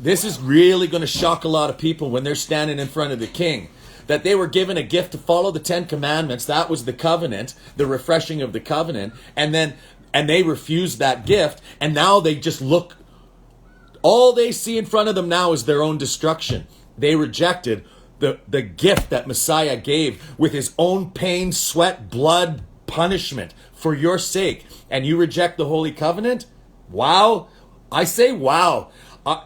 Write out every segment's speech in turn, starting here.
This is really going to shock a lot of people when they're standing in front of the king. That they were given a gift to follow the 10 commandments. That was the covenant, the refreshing of the covenant. And they refused that gift. And now they just look, all they see in front of them now is their own destruction. They rejected the gift that Messiah gave with his own pain, sweat, blood, punishment for your sake. And you reject the Holy Covenant? Wow. I say wow.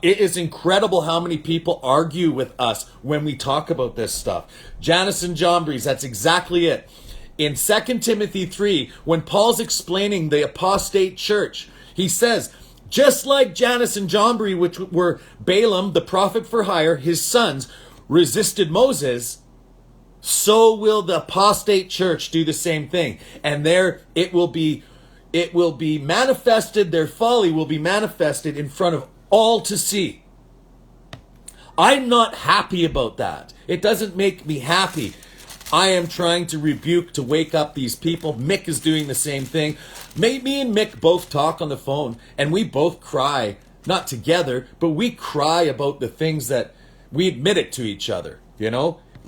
It is incredible how many people argue with us when we talk about this stuff. Jannes and Jambres, that's exactly it. In 2 Timothy 3, when Paul's explaining the apostate church, he says, just like Jannes and Jambres, which were Balaam, the prophet for hire, his sons, resisted Moses, so will the apostate church do the same thing. And there it will be manifested, their folly will be manifested in front of all to see. I'm not happy about that. It doesn't make me happy. I am trying to rebuke, to wake up these people. Mick is doing the same thing. Me and Mick both talk on the phone, and we both cry, not together, but we cry about the things that we admit it to each other,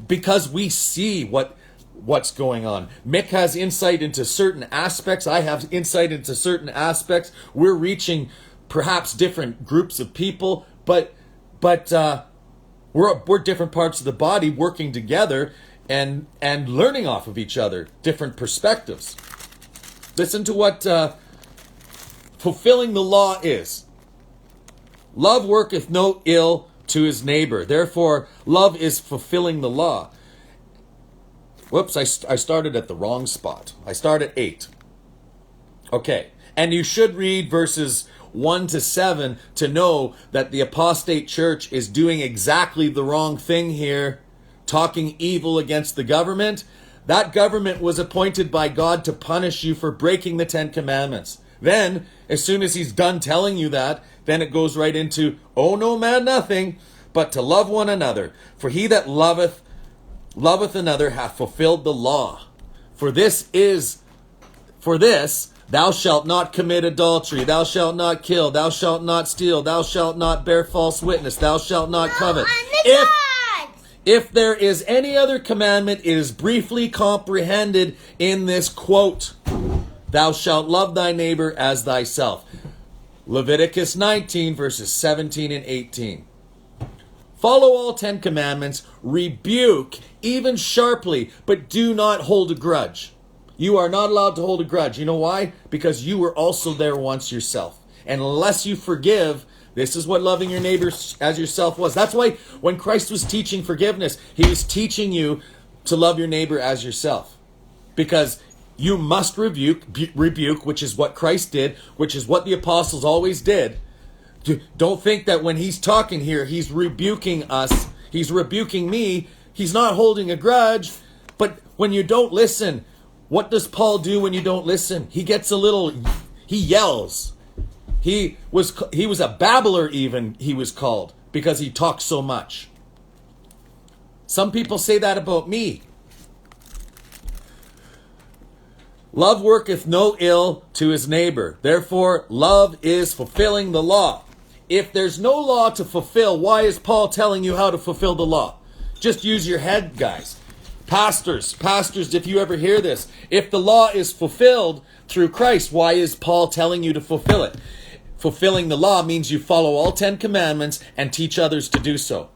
because we see what's going on. Mick has insight into certain aspects. I have insight into certain aspects. We're reaching perhaps different groups of people, but we're different parts of the body working together and learning off of each other, different perspectives. Listen to what fulfilling the law is. Love worketh no ill to his neighbor. Therefore, love is fulfilling the law. Whoops, I started at the wrong spot. I started 8. Okay, and you should read verses 1 to 7 to know that the apostate church is doing exactly the wrong thing here, talking evil against the government. That government was appointed by God to punish you for breaking the 10 commandments. Then, as soon as he's done telling you that, then it goes right into, owe no man nothing, but to love one another. For he that loveth another hath fulfilled the law. For this, thou shalt not commit adultery, thou shalt not kill, thou shalt not steal, thou shalt not bear false witness, thou shalt not covet. If there is any other commandment, it is briefly comprehended in this quote, thou shalt love thy neighbor as thyself. Leviticus 19, verses 17 and 18. Follow all 10 commandments, rebuke, even sharply, but do not hold a grudge. You are not allowed to hold a grudge. You know why? Because you were also there once yourself. And unless you forgive, this is what loving your neighbor as yourself was. That's why when Christ was teaching forgiveness, he was teaching you to love your neighbor as yourself. Because you must rebuke, which is what Christ did, which is what the apostles always did. Don't think that when he's talking here, he's rebuking us. He's rebuking me. He's not holding a grudge. But when you don't listen, what does Paul do when you don't listen? He yells. He was a babbler even, he was called, because he talked so much. Some people say that about me. Love worketh no ill to his neighbor. Therefore, love is fulfilling the law. If there's no law to fulfill, why is Paul telling you how to fulfill the law? Just use your head, guys. Pastors, if you ever hear this, if the law is fulfilled through Christ, why is Paul telling you to fulfill it? Fulfilling the law means you follow all 10 commandments and teach others to do so.